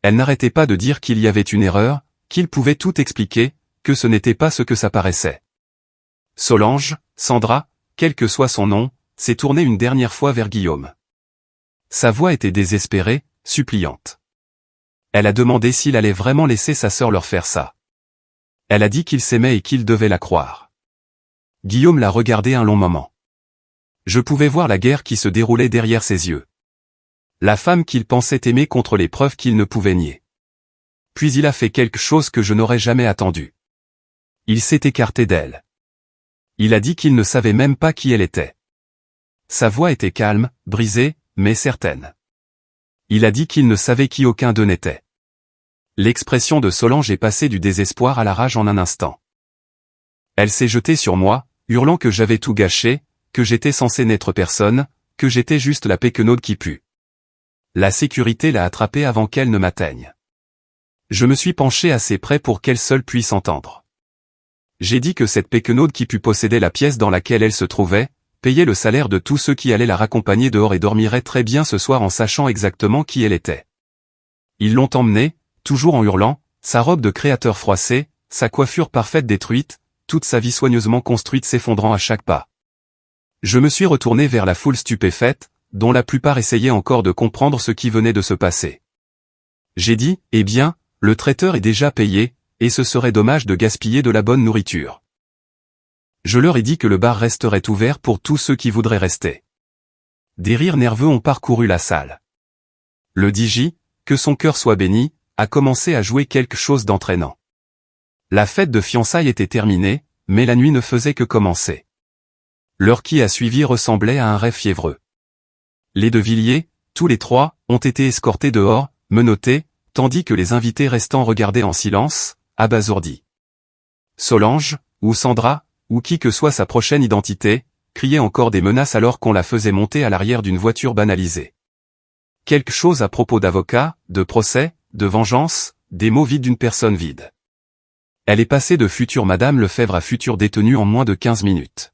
Elle n'arrêtait pas de dire qu'il y avait une erreur, qu'il pouvait tout expliquer, que ce n'était pas ce que ça paraissait. Solange, Sandra, quel que soit son nom, s'est tournée une dernière fois vers Guillaume. Sa voix était désespérée, suppliante. Elle a demandé s'il allait vraiment laisser sa sœur leur faire ça. Elle a dit qu'il s'aimait et qu'il devait la croire. Guillaume l'a regardé un long moment. Je pouvais voir la guerre qui se déroulait derrière ses yeux. La femme qu'il pensait aimer contre les preuves qu'il ne pouvait nier. Puis il a fait quelque chose que je n'aurais jamais attendu. Il s'est écarté d'elle. Il a dit qu'il ne savait même pas qui elle était. Sa voix était calme, brisée, mais certaine. Il a dit qu'il ne savait qui aucun d'eux n'était. L'expression de Solange est passée du désespoir à la rage en un instant. Elle s'est jetée sur moi, hurlant que j'avais tout gâché, que j'étais censé n'être personne, que j'étais juste la péquenaude qui pue. La sécurité l'a attrapée avant qu'elle ne m'atteigne. Je me suis penché assez près pour qu'elle seule puisse entendre. J'ai dit que cette péquenaude qui put posséder la pièce dans laquelle elle se trouvait, payait le salaire de tous ceux qui allaient la raccompagner dehors et dormirait très bien ce soir en sachant exactement qui elle était. Ils l'ont emmenée, toujours en hurlant, sa robe de créateur froissée, sa coiffure parfaite détruite, toute sa vie soigneusement construite s'effondrant à chaque pas. Je me suis retourné vers la foule stupéfaite, dont la plupart essayaient encore de comprendre ce qui venait de se passer. J'ai dit, eh bien, le traiteur est déjà payé, et ce serait dommage de gaspiller de la bonne nourriture. Je leur ai dit que le bar resterait ouvert pour tous ceux qui voudraient rester. Des rires nerveux ont parcouru la salle. Le DJ, que son cœur soit béni, a commencé à jouer quelque chose d'entraînant. La fête de fiançailles était terminée, mais la nuit ne faisait que commencer. L'heure qui a suivi ressemblait à un rêve fiévreux. Les De Villiers, tous les trois, ont été escortés dehors, menottés, tandis que les invités restants regardaient en silence, abasourdis. Solange, ou Sandra, ou qui que soit sa prochaine identité, criait encore des menaces alors qu'on la faisait monter à l'arrière d'une voiture banalisée. Quelque chose à propos d'avocats, de procès, de vengeance, des mots vides d'une personne vide. Elle est passée de future Madame Lefebvre à future détenue en moins de 15 minutes.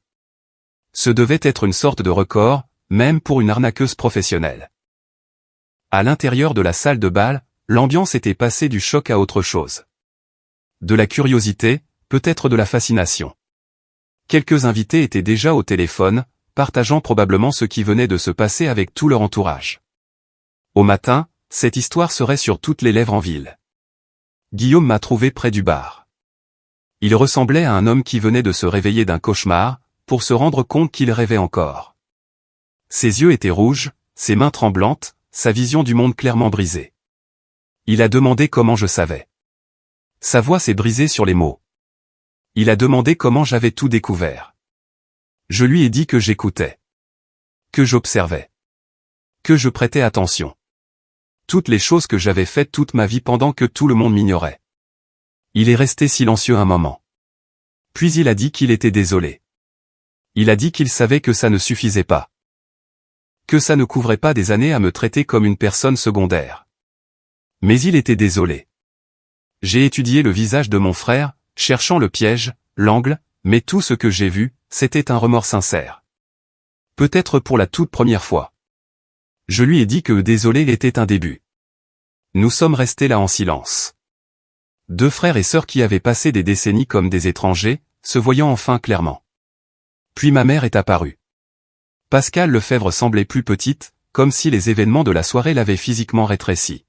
Ce devait être une sorte de record, même pour une arnaqueuse professionnelle. À l'intérieur de la salle de bal, l'ambiance était passée du choc à autre chose. De la curiosité, peut-être de la fascination. Quelques invités étaient déjà au téléphone, partageant probablement ce qui venait de se passer avec tout leur entourage. Au matin, cette histoire serait sur toutes les lèvres en ville. Guillaume m'a trouvé près du bar. Il ressemblait à un homme qui venait de se réveiller d'un cauchemar, pour se rendre compte qu'il rêvait encore. Ses yeux étaient rouges, ses mains tremblantes, sa vision du monde clairement brisée. Il a demandé comment je savais. Sa voix s'est brisée sur les mots. Il a demandé comment j'avais tout découvert. Je lui ai dit que j'écoutais. Que j'observais. Que je prêtais attention. Toutes les choses que j'avais faites toute ma vie pendant que tout le monde m'ignorait. Il est resté silencieux un moment. Puis il a dit qu'il était désolé. Il a dit qu'il savait que ça ne suffisait pas. Que ça ne couvrait pas des années à me traiter comme une personne secondaire. Mais il était désolé. J'ai étudié le visage de mon frère, cherchant le piège, l'angle, mais tout ce que j'ai vu, c'était un remords sincère. Peut-être pour la toute première fois. Je lui ai dit que désolé était un début. Nous sommes restés là en silence. Deux frères et sœurs qui avaient passé des décennies comme des étrangers, se voyant enfin clairement. Puis ma mère est apparue. Pascal Lefebvre semblait plus petite, comme si les événements de la soirée l'avaient physiquement rétrécie.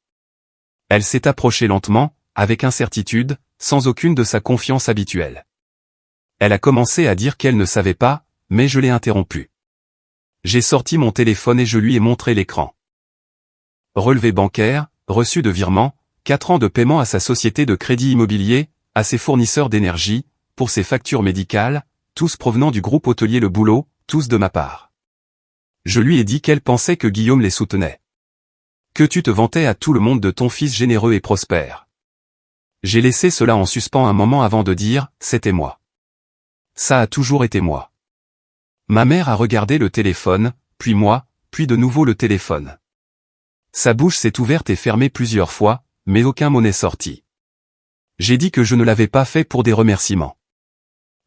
Elle s'est approchée lentement, avec incertitude, sans aucune de sa confiance habituelle. Elle a commencé à dire qu'elle ne savait pas, mais je l'ai interrompue. J'ai sorti mon téléphone et je lui ai montré l'écran. Relevé bancaire, reçu de virement, 4 ans de paiement à sa société de crédit immobilier, à ses fournisseurs d'énergie, pour ses factures médicales, tous provenant du groupe hôtelier Le Boulot, tous de ma part. Je lui ai dit qu'elle pensait que Guillaume les soutenait. Que tu te vantais à tout le monde de ton fils généreux et prospère. J'ai laissé cela en suspens un moment avant de dire, c'était moi. Ça a toujours été moi. Ma mère a regardé le téléphone, puis moi, puis de nouveau le téléphone. Sa bouche s'est ouverte et fermée plusieurs fois, mais aucun mot n'est sorti. J'ai dit que je ne l'avais pas fait pour des remerciements.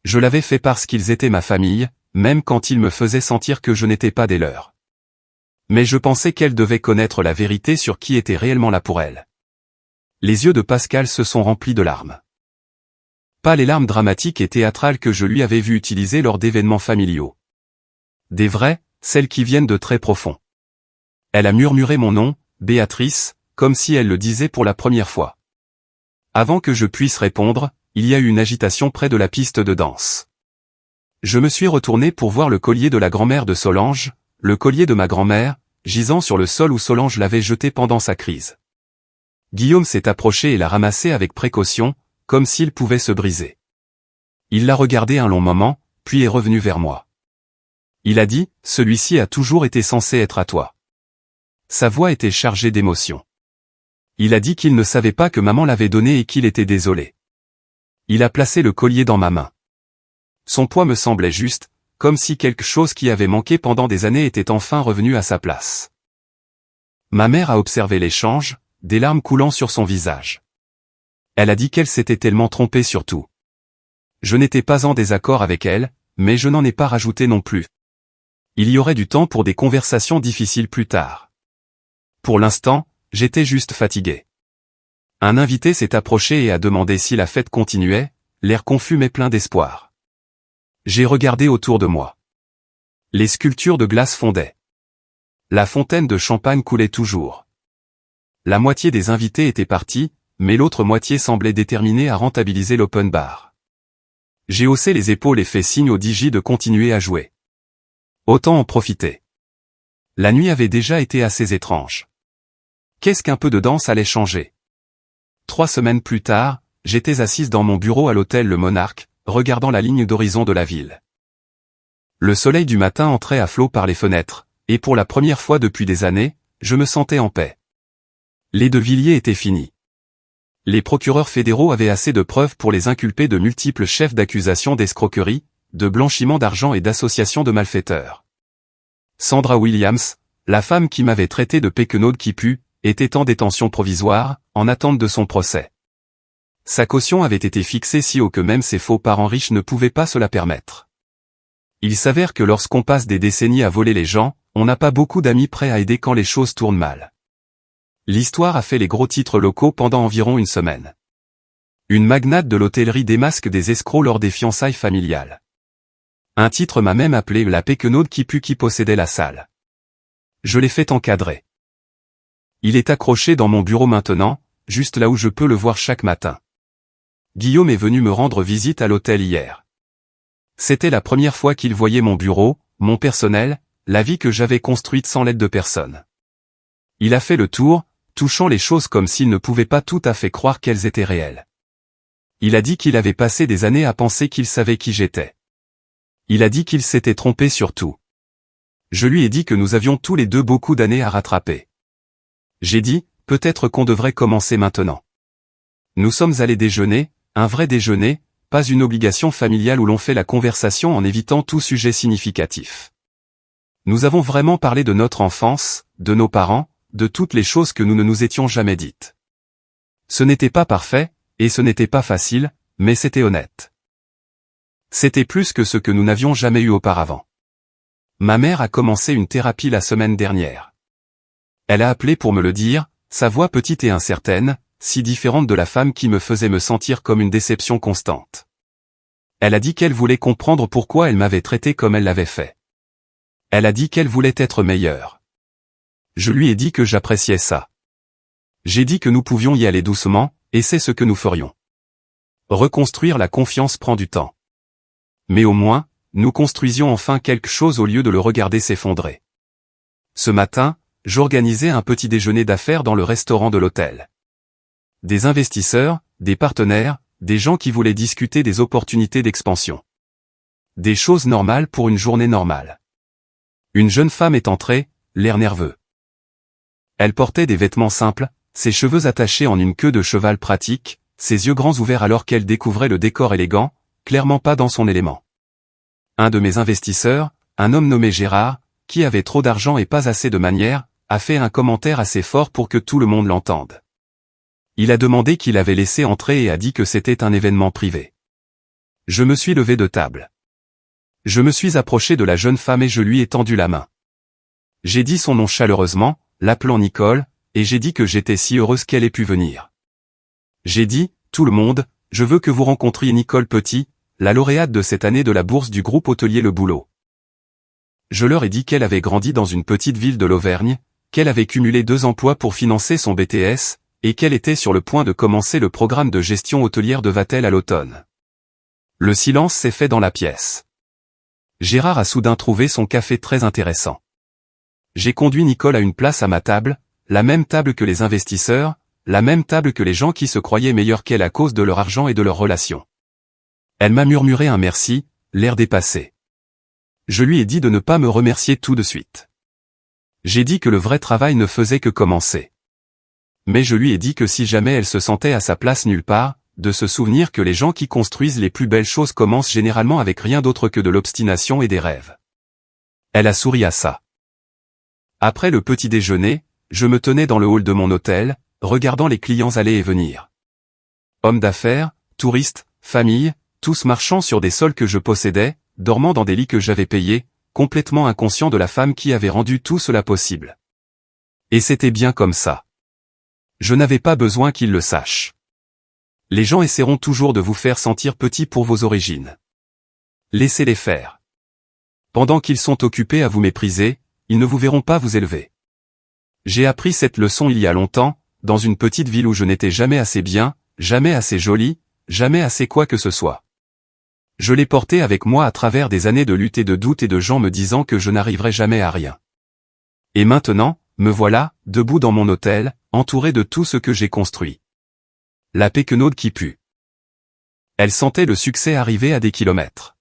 Je l'avais fait parce qu'ils étaient ma famille, même quand ils me faisaient sentir que je n'étais pas des leurs. Mais je pensais qu'elle devait connaître la vérité sur qui était réellement là pour elle. Les yeux de Pascal se sont remplis de larmes. Pas les larmes dramatiques et théâtrales que je lui avais vu utiliser lors d'événements familiaux. Des vraies, celles qui viennent de très profond. Elle a murmuré mon nom, Béatrice, comme si elle le disait pour la première fois. Avant que je puisse répondre, il y a eu une agitation près de la piste de danse. Je me suis retourné pour voir le collier de la grand-mère de Solange, le collier de ma grand-mère, gisant sur le sol où Solange l'avait jeté pendant sa crise. Guillaume s'est approché et l'a ramassé avec précaution, comme s'il pouvait se briser. Il l'a regardé un long moment, puis est revenu vers moi. Il a dit, « Celui-ci a toujours été censé être à toi. » Sa voix était chargée d'émotion. Il a dit qu'il ne savait pas que maman l'avait donné et qu'il était désolé. Il a placé le collier dans ma main. Son poids me semblait juste, comme si quelque chose qui avait manqué pendant des années était enfin revenu à sa place. Ma mère a observé l'échange, des larmes coulant sur son visage. Elle a dit qu'elle s'était tellement trompée sur tout. Je n'étais pas en désaccord avec elle, mais je n'en ai pas rajouté non plus. Il y aurait du temps pour des conversations difficiles plus tard. Pour l'instant, j'étais juste fatigué. Un invité s'est approché et a demandé si la fête continuait, l'air confus mais plein d'espoir. J'ai regardé autour de moi. Les sculptures de glace fondaient. La fontaine de champagne coulait toujours. La moitié des invités étaient partis, mais l'autre moitié semblait déterminée à rentabiliser l'open bar. J'ai haussé les épaules et fait signe au DJ de continuer à jouer. Autant en profiter. La nuit avait déjà été assez étrange. Qu'est-ce qu'un peu de danse allait changer? 3 semaines plus tard, j'étais assise dans mon bureau à l'hôtel Le Monarque, regardant la ligne d'horizon de la ville. Le soleil du matin entrait à flot par les fenêtres, et pour la première fois depuis des années, je me sentais en paix. Les De Villiers étaient finis. Les procureurs fédéraux avaient assez de preuves pour les inculper de multiples chefs d'accusation d'escroquerie, de blanchiment d'argent et d'association de malfaiteurs. Sandra Williams, la femme qui m'avait traité de péquenaude qui pue, était en détention provisoire, en attente de son procès. Sa caution avait été fixée si haut que même ses faux parents riches ne pouvaient pas se la permettre. Il s'avère que lorsqu'on passe des décennies à voler les gens, on n'a pas beaucoup d'amis prêts à aider quand les choses tournent mal. L'histoire a fait les gros titres locaux pendant environ une semaine. Une magnate de l'hôtellerie démasque des escrocs lors des fiançailles familiales. Un titre m'a même appelé la péquenaude qui pue qui possédait la salle. Je l'ai fait encadrer. Il est accroché dans mon bureau maintenant, juste là où je peux le voir chaque matin. Guillaume est venu me rendre visite à l'hôtel hier. C'était la première fois qu'il voyait mon bureau, mon personnel, la vie que j'avais construite sans l'aide de personne. Il a fait le tour, touchant les choses comme s'il ne pouvait pas tout à fait croire qu'elles étaient réelles. Il a dit qu'il avait passé des années à penser qu'il savait qui j'étais. Il a dit qu'il s'était trompé sur tout. Je lui ai dit que nous avions tous les deux beaucoup d'années à rattraper. J'ai dit, peut-être qu'on devrait commencer maintenant. Nous sommes allés déjeuner, un vrai déjeuner, pas une obligation familiale où l'on fait la conversation en évitant tout sujet significatif. Nous avons vraiment parlé de notre enfance, de nos parents, de toutes les choses que nous ne nous étions jamais dites. Ce n'était pas parfait, et ce n'était pas facile, mais c'était honnête. C'était plus que ce que nous n'avions jamais eu auparavant. Ma mère a commencé une thérapie la semaine dernière. Elle a appelé pour me le dire, sa voix petite et incertaine, si différente de la femme qui me faisait me sentir comme une déception constante. Elle a dit qu'elle voulait comprendre pourquoi elle m'avait traité comme elle l'avait fait. Elle a dit qu'elle voulait être meilleure. Je lui ai dit que j'appréciais ça. J'ai dit que nous pouvions y aller doucement, et c'est ce que nous ferions. Reconstruire la confiance prend du temps. Mais au moins, nous construisions enfin quelque chose au lieu de le regarder s'effondrer. Ce matin, j'organisais un petit déjeuner d'affaires dans le restaurant de l'hôtel. Des investisseurs, des partenaires, des gens qui voulaient discuter des opportunités d'expansion. Des choses normales pour une journée normale. Une jeune femme est entrée, l'air nerveux. Elle portait des vêtements simples, ses cheveux attachés en une queue de cheval pratique, ses yeux grands ouverts alors qu'elle découvrait le décor élégant, clairement pas dans son élément. Un de mes investisseurs, un homme nommé Gérard, qui avait trop d'argent et pas assez de manières, a fait un commentaire assez fort pour que tout le monde l'entende. Il a demandé qui l'avait laissé entrer et a dit que c'était un événement privé. Je me suis levé de table. Je me suis approché de la jeune femme et je lui ai tendu la main. J'ai dit son nom chaleureusement, l'appelant Nicole, et j'ai dit que j'étais si heureuse qu'elle ait pu venir. J'ai dit, tout le monde, je veux que vous rencontriez Nicole Petit, la lauréate de cette année de la bourse du groupe hôtelier Le Boulot. Je leur ai dit qu'elle avait grandi dans une petite ville de l'Auvergne, qu'elle avait cumulé 2 emplois pour financer son BTS, et qu'elle était sur le point de commencer le programme de gestion hôtelière de Vatel à l'automne. Le silence s'est fait dans la pièce. Gérard a soudain trouvé son café très intéressant. J'ai conduit Nicole à une place à ma table, la même table que les investisseurs, la même table que les gens qui se croyaient meilleurs qu'elle à cause de leur argent et de leurs relations. Elle m'a murmuré un merci, l'air dépassé. Je lui ai dit de ne pas me remercier tout de suite. J'ai dit que le vrai travail ne faisait que commencer. Mais je lui ai dit que si jamais elle se sentait à sa place nulle part, de se souvenir que les gens qui construisent les plus belles choses commencent généralement avec rien d'autre que de l'obstination et des rêves. Elle a souri à ça. Après le petit déjeuner, je me tenais dans le hall de mon hôtel, regardant les clients aller et venir. Hommes d'affaires, touristes, familles, tous marchant sur des sols que je possédais, dormant dans des lits que j'avais payés, complètement inconscient de la femme qui avait rendu tout cela possible. Et c'était bien comme ça. Je n'avais pas besoin qu'ils le sachent. Les gens essaieront toujours de vous faire sentir petit pour vos origines. Laissez-les faire. Pendant qu'ils sont occupés à vous mépriser, ils ne vous verront pas vous élever. J'ai appris cette leçon il y a longtemps, dans une petite ville où je n'étais jamais assez bien, jamais assez jolie, jamais assez quoi que ce soit. Je l'ai portée avec moi à travers des années de lutte et de doute et de gens me disant que je n'arriverais jamais à rien. Et maintenant, me voilà, debout dans mon hôtel, entouré de tout ce que j'ai construit. La Péquenaude qui pue. Elle sentait le succès arriver à des kilomètres.